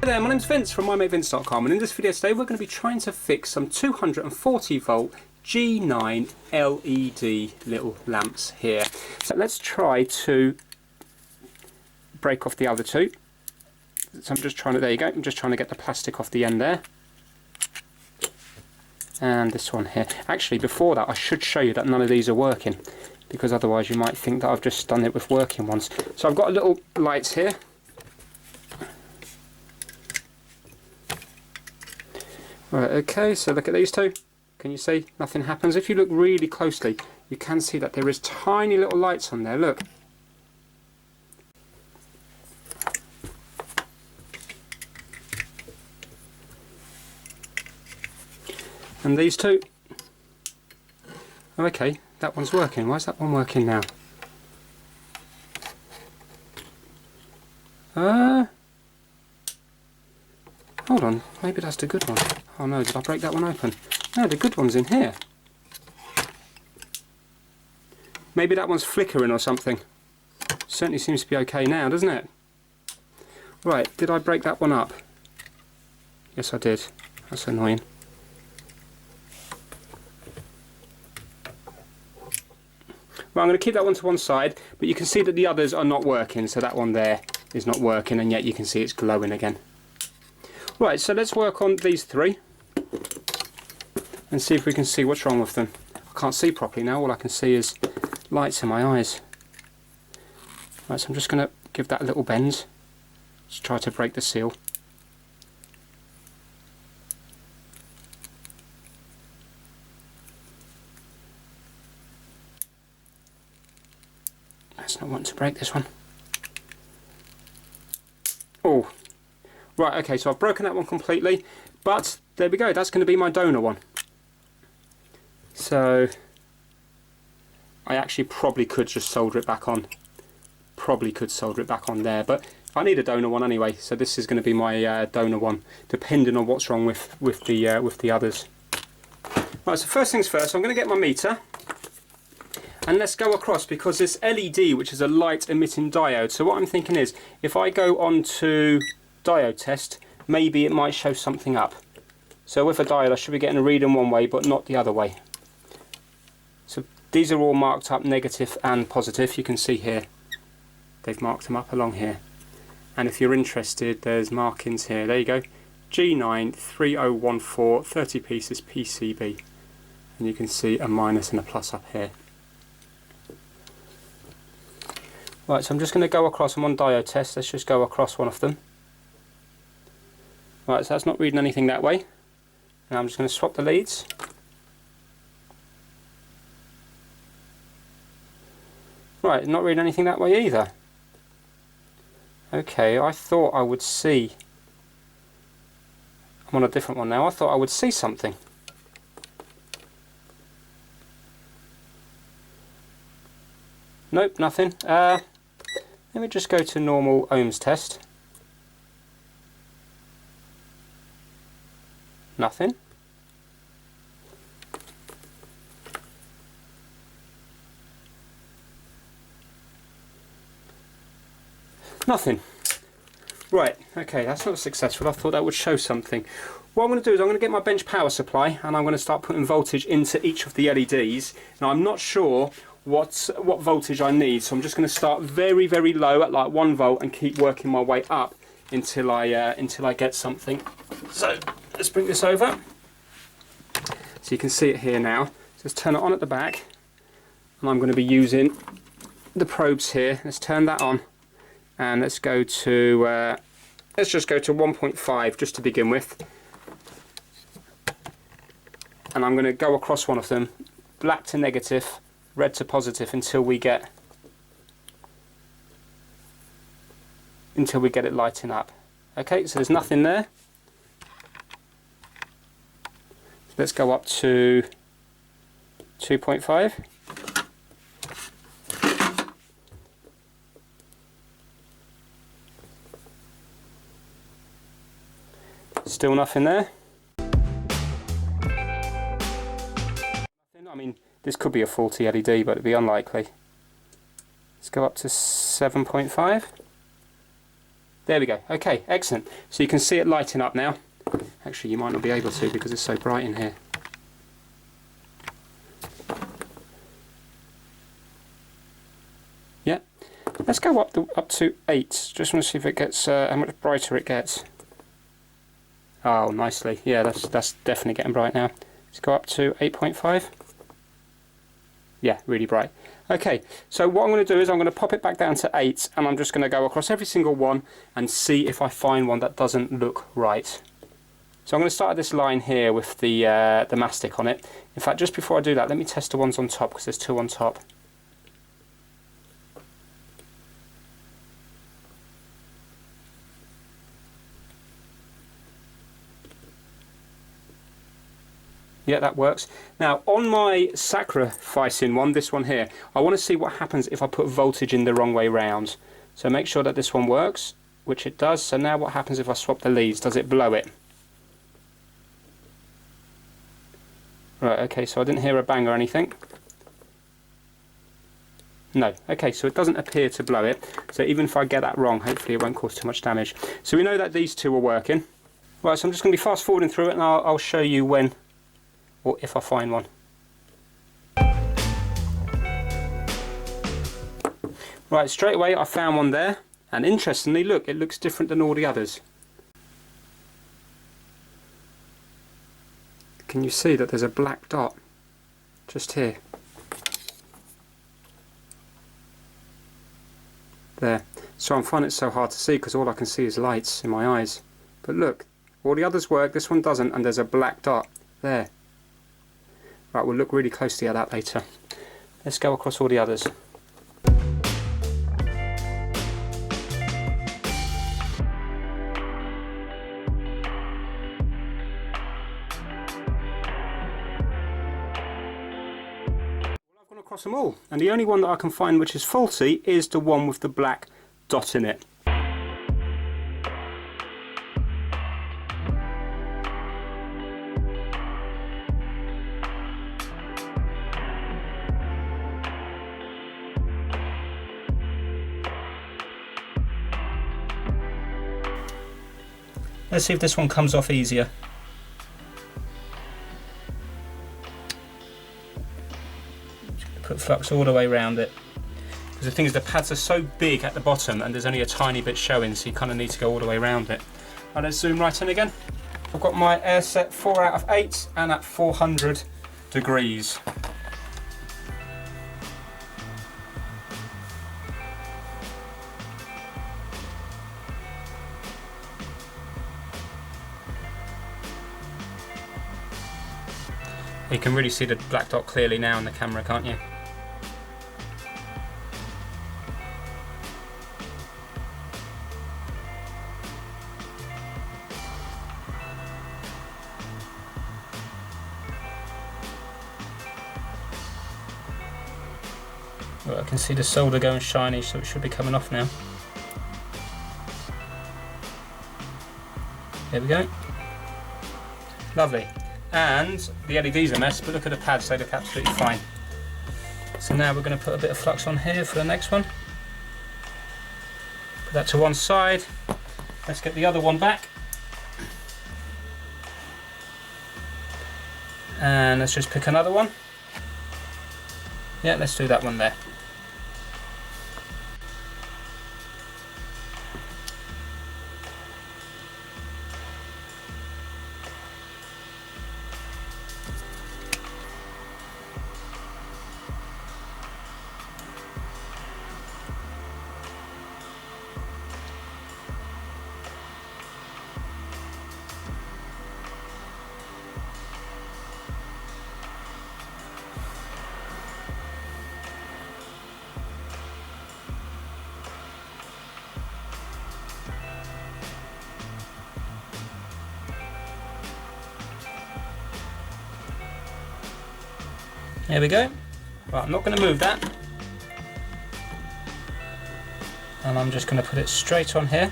there, my name's Vince from mymatevince.com, and in this video today we're going to be trying to fix some 240 volt G9 LED little lamps here. So let's try to break off the other two. So I'm just trying to, there you go, I'm just trying to get the plastic off the end there. And this one here. Actually, before that I should show you that none of these are working, because otherwise you might think that I've just done it with working ones. So I've got little lights here. Right, okay, so look at these two. Can you see? Nothing happens. If you look really closely, you can see that there is tiny little lights on there, look. And these two. Oh, okay, that one's working. Why is that one working now? Hold on, maybe that's the good one. Oh no, did I break that one open? No, the good one's in here. Maybe that one's flickering or something. Certainly seems to be okay now, doesn't it? Right, did I break that one up? Yes, I did. That's annoying. Well, I'm going to keep that one to one side, but you can see that the others are not working, so that one there is not working, and yet you can see it's glowing again. Right, so let's work on these three and see if we can see what's wrong with them. I can't see properly now, all I can see is lights in my eyes. Right, so I'm just going to give that a little bend. Let's try to break the seal. Let's not want to break this one. Oh. Right, okay, so I've broken that one completely, but there we go, that's going to be my donor one. So I actually probably could just solder it back on. Probably could solder it back on there, but I need a donor one anyway, so this is going to be my donor one, depending on what's wrong with the others. Right, so first things first, I'm going to get my meter, and let's go across, because this LED, which is a light emitting diode, so what I'm thinking is, if I go on to diode test, maybe it might show something up. So with a diode I should be getting a reading one way but not the other way. So these are all marked up negative and positive, you can see here. They've marked them up along here. And if you're interested, there's markings here. There you go. G9 3014 30 pieces PCB. And you can see a minus and a plus up here. Right, so I'm just going to go across, I'm on diode test, let's just go across one of them. Right, so that's not reading anything that way. Now I'm just going to swap the leads. Right, not reading anything that way either. Okay, I thought I would see... I'm on a different one now. I thought I would see something. Nope, nothing. Let me just go to normal ohms test. Nothing. Nothing. Right, okay, that's not successful. I thought that would show something. What I'm going to do is I'm going to get my bench power supply and I'm going to start putting voltage into each of the LEDs. Now I'm not sure what voltage I need, so I'm just going to start very, very low at like 1 volt and keep working my way up until I get something. So let's bring this over. So you can see it here now. Just turn it on at the back, and I'm going to be using the probes here. Let's turn that on, and let's go to let's just go to 1.5 just to begin with. And I'm going to go across one of them, black to negative, red to positive, until we get it lighting up. Okay, so there's nothing there. Let's go up to 2.5. Still nothing there. I mean, this could be a faulty LED, but it'd be unlikely. Let's go up to 7.5. There we go. Okay, excellent. So you can see it lighting up now. Actually, you might not be able to because it's so bright in here. Yeah. Let's go up to 8. Just want to see if it gets how much brighter it gets. Oh, nicely. Yeah, that's definitely getting bright now. Let's go up to 8.5. Yeah, really bright. Okay, so what I'm going to do is I'm going to pop it back down to 8, and I'm just going to go across every single one and see if I find one that doesn't look right. So I'm going to start at this line here with the mastic on it. In fact, just before I do that, let me test the ones on top, because there's 2 on top. Yeah, that works. Now, on my sacrificing one, this one here, I want to see what happens if I put voltage in the wrong way round. So make sure that this one works, which it does. So now what happens if I swap the leads? Does it blow it? Right, okay, so I didn't hear a bang or anything. No, okay, so it doesn't appear to blow it. So even if I get that wrong, hopefully it won't cause too much damage. So we know that these 2 are working. Right, so I'm just going to be fast forwarding through it, and I'll show you when, or if I find one. Right, straight away I found one there, and interestingly, look, it looks different than all the others. Can you see that there's a black dot just here? There. So I'm finding it so hard to see because all I can see is lights in my eyes. But look, all the others work, this one doesn't, and there's a black dot there. Right, we'll look really closely at that later. Let's go across all the others. Across them all, and the only one that I can find which is faulty is the one with the black dot in it. Let's see if this one comes off easier. Put flux all the way around it, because the thing is the pads are so big at the bottom and there's only a tiny bit showing, so you kind of need to go all the way around it. Right, let's zoom right in again. I've got my air set 4 out of 8 and at 400 degrees. You can really see the black dot clearly now in the camera, can't you? Well, I can see the solder going shiny, so it should be coming off now. There we go. Lovely. And the LED's a mess, but look at the pads, they look absolutely fine. So now we're going to put a bit of flux on here for the next one. Put that to one side. Let's get the other one back. And let's just pick another one. Yeah, let's do that one there. There we go. Right, I'm not going to move that. And I'm just going to put it straight on here.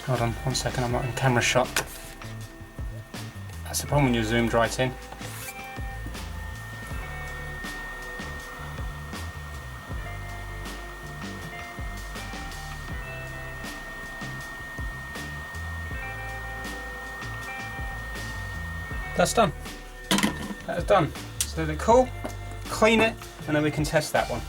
Hold on, 1 second, I'm not in camera shot. That's the problem when you're zoomed right in. That's done. That is done. So let it cool, clean it, and then we can test that one.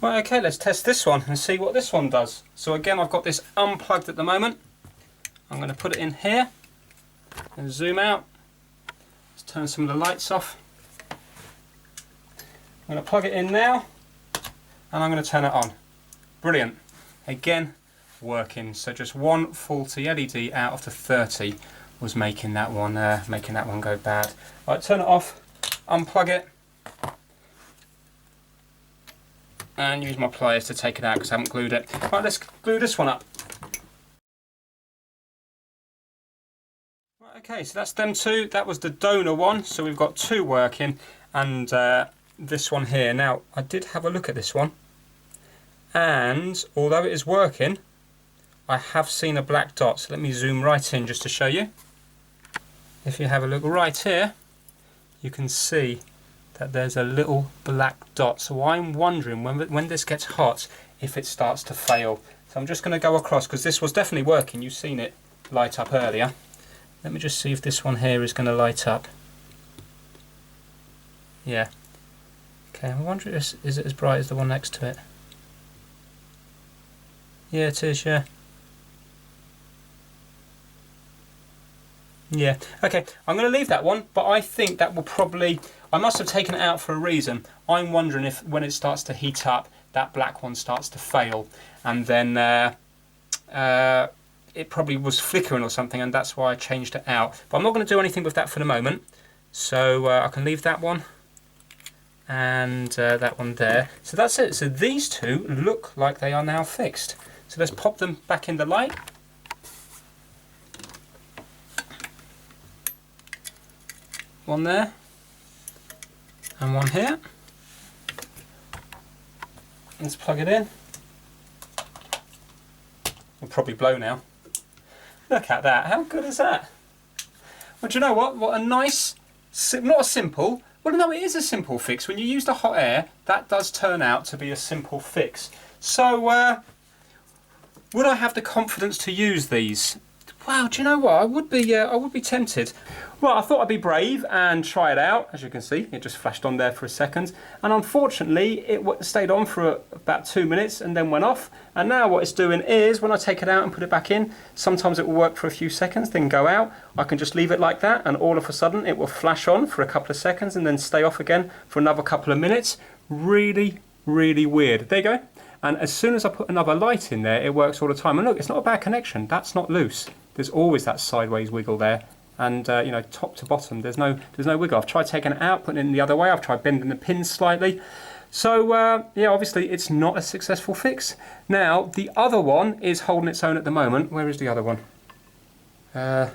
Right, okay, let's test this one and see what this one does. So again, I've got this unplugged at the moment. I'm going to put it in here and zoom out. Let's turn some of the lights off. I'm going to plug it in now and I'm going to turn it on. Brilliant. Again, working. So just one faulty LED out of the 30 was making that one go bad. Right, turn it off, unplug it, and use my pliers to take it out because I haven't glued it. Right, let's glue this one up. Right, okay, so that's them two. That was the donor one, so we've got two working, and this one here. Now, I did have a look at this one, and although it is working, I have seen a black dot. So let me zoom right in just to show you. If you have a look right here, you can see that there's a little black dot. So I'm wondering when this gets hot if it starts to fail. So I'm just going to go across because this was definitely working. You've seen it light up earlier. Let me just see if this one here is going to light up. Yeah. Okay, I wonder is it as bright as the one next to it? Yeah, it is, yeah. Yeah, okay, I'm going to leave that one, but I think that will probably, I must have taken it out for a reason. I'm wondering if when it starts to heat up, that black one starts to fail, and then it probably was flickering or something, and that's why I changed it out. But I'm not going to do anything with that for the moment, so I can leave that one and that one there. So that's it. So these two look like they are now fixed. So let's pop them back in the light. One there, and one here. Let's plug it in. It'll probably blow now. Look at that, how good is that? Well, do you know what? What a nice, not a simple, well no, it is a simple fix. When you use the hot air, that does turn out to be a simple fix. So, would I have the confidence to use these? Wow, do you know what? I would be tempted. Well, I thought I'd be brave and try it out. As you can see, it just flashed on there for a second. And unfortunately, it stayed on for about 2 minutes and then went off. And now what it's doing is, when I take it out and put it back in, sometimes it will work for a few seconds, then go out. I can just leave it like that, and all of a sudden, it will flash on for a couple of seconds and then stay off again for another couple of minutes. Really, really weird. There you go. And as soon as I put another light in there, it works all the time. And look, it's not a bad connection. That's not loose. There's always that sideways wiggle there. And you know, top to bottom, there's no wiggle. I've tried taking it out, putting it in the other way. I've tried bending the pins slightly. So yeah, obviously it's not a successful fix. Now the other one is holding its own at the moment. Where is the other one? No,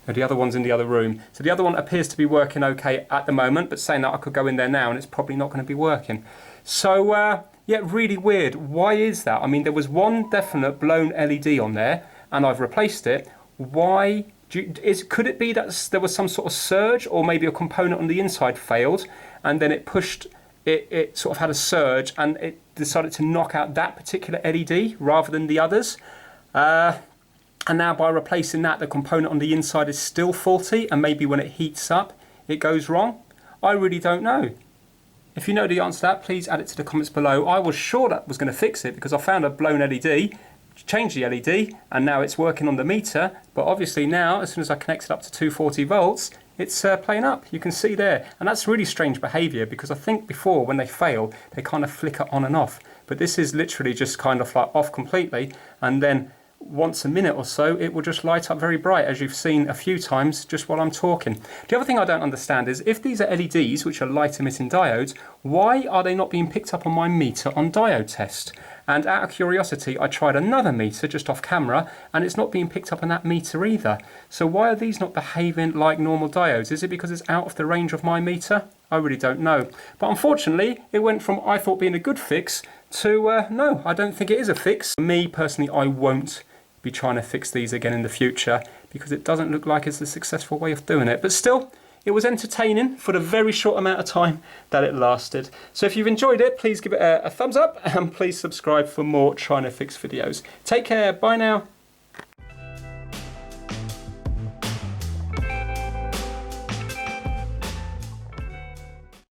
the other one's in the other room. So the other one appears to be working okay at the moment, but saying that I could go in there now and it's probably not going to be working. So yeah, really weird. Why is that? I mean, there was one definite blown LED on there, and I've replaced it. Why? Could it be that there was some sort of surge, or maybe a component on the inside failed and then it pushed, it sort of had a surge and it decided to knock out that particular LED rather than the others? And now by replacing that, the component on the inside is still faulty, and maybe when it heats up it goes wrong? I really don't know. If you know the answer to that, please add it to the comments below. I was sure that was going to fix it because I found a blown LED, changed the LED, and now it's working on the meter. But obviously now, as soon as I connect it up to 240 volts, it's playing up. You can see there. And that's really strange behavior, because I think before, when they fail, they kind of flicker on and off. But this is literally just kind of like off completely, and then once a minute or so it will just light up very bright, as you've seen a few times just while I'm talking. The other thing I don't understand is, if these are LEDs, which are light emitting diodes, why are they not being picked up on my meter on diode test? And out of curiosity, I tried another meter just off camera and it's not being picked up on that meter either. So why are these not behaving like normal diodes? Is it because it's out of the range of my meter? I really don't know. But unfortunately, it went from I thought being a good fix to no, I don't think it is a fix. Me personally, I won't be trying to fix these again in the future, because it doesn't look like it's a successful way of doing it. But still, it was entertaining for the very short amount of time that it lasted. So if you've enjoyed it, please give it a thumbs up and please subscribe for more Trying to Fix videos. Take care, bye now.